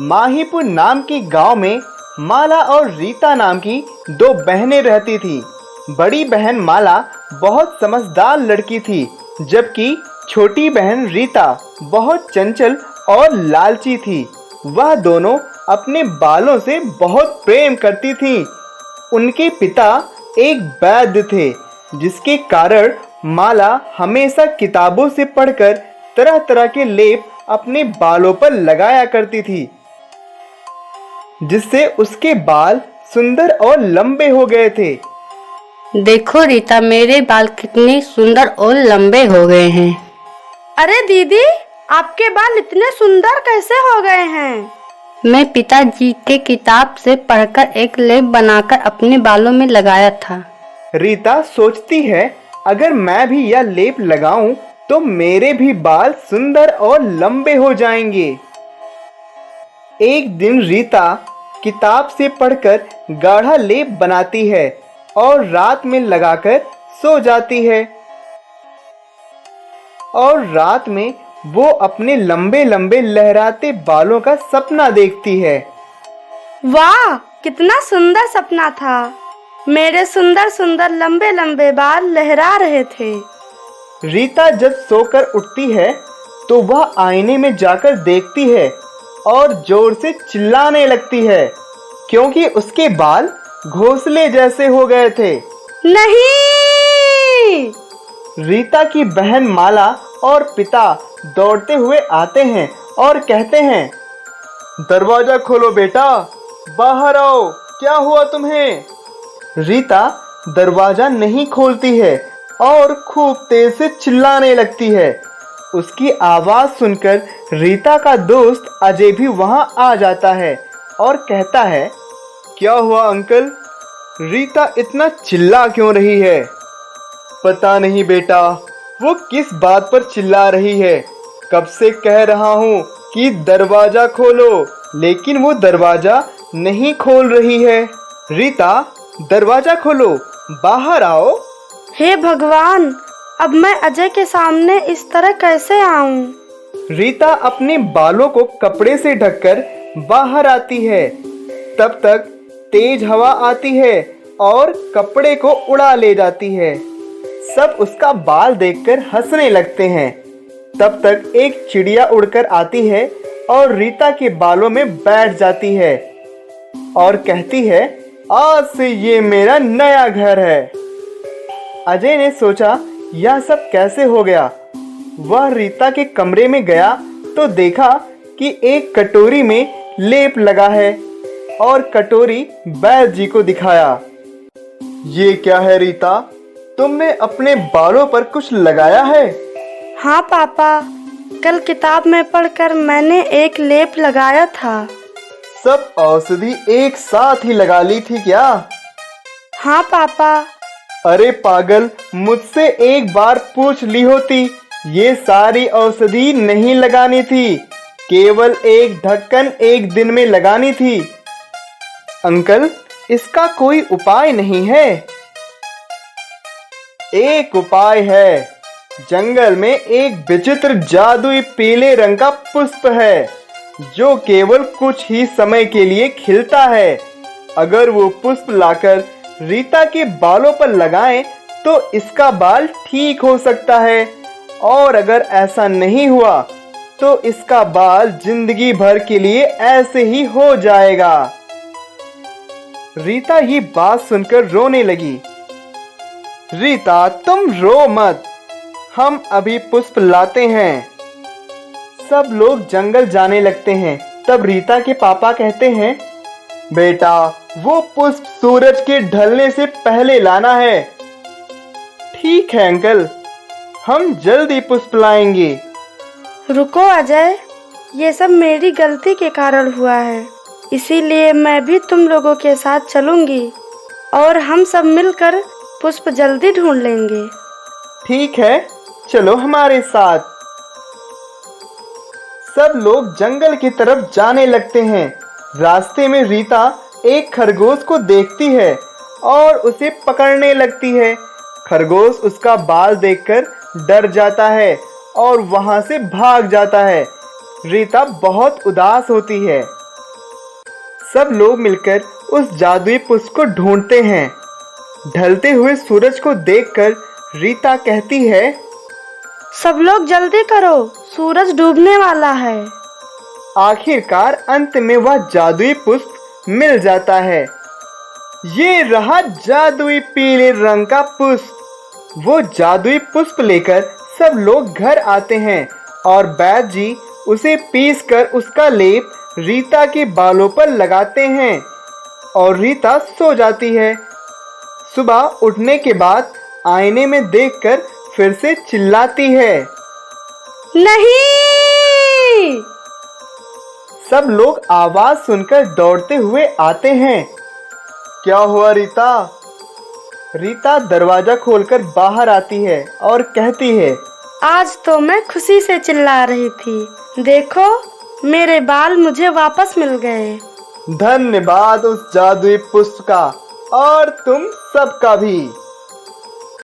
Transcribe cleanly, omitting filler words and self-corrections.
माहीपुर नाम के गांव में माला और रीता नाम की दो बहनें रहती थीं। बड़ी बहन माला बहुत समझदार लड़की थी, जबकि छोटी बहन रीता बहुत चंचल और लालची थी। वह दोनों अपने बालों से बहुत प्रेम करती थीं। उनके पिता एक वैद्य थे, जिसके कारण माला हमेशा किताबों से पढ़कर तरह तरह के लेप अपने बालों पर लगाया करती थी, जिससे उसके बाल सुंदर और लंबे हो गए थे। देखो रीता, मेरे बाल कितने सुंदर और लंबे हो गए हैं। अरे दीदी, आपके बाल इतने सुंदर कैसे हो गए हैं? मैं पिताजी के किताब से पढ़कर एक लेप बनाकर अपने बालों में लगाया था। रीता सोचती है, अगर मैं भी यह लेप लगाऊं तो मेरे भी बाल सुंदर और लंबे हो जाएंगे। एक दिन रीता किताब से पढ़कर गाढ़ा लेप बनाती है और रात में लगाकर सो जाती है। और रात में वो अपने लंबे लंबे लहराते बालों का सपना देखती है। वाह, कितना सुंदर सपना था। मेरे सुंदर सुंदर लंबे लंबे बाल लहरा रहे थे। रीता जब सोकर उठती है तो वह आईने में जाकर देखती है और जोर से चिल्लाने लगती है, क्योंकि उसके बाल घोंसले जैसे हो गए थे। नहीं! रीता की बहन माला और पिता दौड़ते हुए आते हैं और कहते हैं, दरवाजा खोलो बेटा, बाहर आओ, क्या हुआ तुम्हें? रीता दरवाजा नहीं खोलती है और खूब तेज से चिल्लाने लगती है। उसकी आवाज सुनकर रीता का दोस्त अजय भी वहां आ जाता है और कहता है, क्या हुआ अंकल? रीता इतना चिल्ला क्यों रही है? पता नहीं बेटा, वो किस बात पर चिल्ला रही है। कब से कह रहा हूँ कि दरवाजा खोलो, लेकिन वो दरवाजा नहीं खोल रही है। रीता, दरवाजा खोलो, बाहर आओ। हे भगवान, अब मैं अजय के सामने इस तरह कैसे आऊं? रीता अपने बालों को कपड़े से ढककर बाहर आती है। तब तक तेज हवा आती है और कपड़े को उड़ा ले जाती है। सब उसका बाल देखकर हंसने लगते हैं। तब तक एक चिड़िया उड़कर आती है और रीता के बालों में बैठ जाती है और कहती है, आज से ये मेरा नया घर है। अजय ने सोचा, यह सब कैसे हो गया। वह रीता के कमरे में गया तो देखा कि एक कटोरी में लेप लगा है और कटोरी वैद्य जी को दिखाया। ये क्या है रीता, तुमने अपने बालों पर कुछ लगाया है? हाँ पापा, कल किताब में पढ़कर मैंने एक लेप लगाया था। सब औषधि एक साथ ही लगा ली थी क्या? हाँ पापा। अरे पागल, मुझसे एक बार पूछ ली होती। ये सारी औषधि नहीं लगानी थी, केवल एक ढक्कन एक दिन में लगानी थी। अंकल, इसका कोई उपाय नहीं है? एक उपाय है। जंगल में एक विचित्र जादुई पीले रंग का पुष्प है, जो केवल कुछ ही समय के लिए खिलता है। अगर वो पुष्प लाकर रीता के बालों पर लगाएं तो इसका बाल ठीक हो सकता है, और अगर ऐसा नहीं हुआ तो इसका बाल जिंदगी भर के लिए ऐसे ही हो जाएगा। रीता ये बात सुनकर रोने लगी। रीता, तुम रो मत, हम अभी पुष्प लाते हैं। सब लोग जंगल जाने लगते हैं। तब रीता के पापा कहते हैं, बेटा, वो पुष्प सूरज के ढलने से पहले लाना है। ठीक है अंकल, हम जल्दी पुष्प लाएंगे। रुको अजय, ये सब मेरी गलती के कारण हुआ है, इसीलिए मैं भी तुम लोगों के साथ चलूंगी और हम सब मिलकर पुष्प जल्दी ढूंढ लेंगे। ठीक है, चलो हमारे साथ। सब लोग जंगल की तरफ जाने लगते हैं। रास्ते में रीता एक खरगोश को देखती है और उसे पकड़ने लगती है। खरगोश उसका बाल देखकर डर जाता है और वहां से भाग जाता है। रीता बहुत उदास होती है सब लोग मिलकर उस जादुई पुष्प को ढूंढते हैं। ढलते हुए सूरज को देखकर रीता कहती है, सब लोग जल्दी करो, सूरज डूबने वाला है। आखिरकार अंत में वह जादुई पुष्प मिल जाता है। ये रहा जादुई पीले रंग का पुष्प। वो जादुई पुष्प लेकर सब लोग घर आते हैं और वैद्य जी उसे पीसकर उसका लेप रीता के बालों पर लगाते हैं और रीता सो जाती है। सुबह उठने के बाद आईने में देखकर फिर से चिल्लाती है, नहीं। सब लोग आवाज सुनकर दौड़ते हुए आते हैं। क्या हुआ रीता? रीता दरवाजा खोलकर बाहर आती है और कहती है, आज तो मैं खुशी से चिल्ला रही थी, देखो मेरे बाल मुझे वापस मिल गए। धन्यवाद उस जादुई पुष्प का और तुम सबका भी।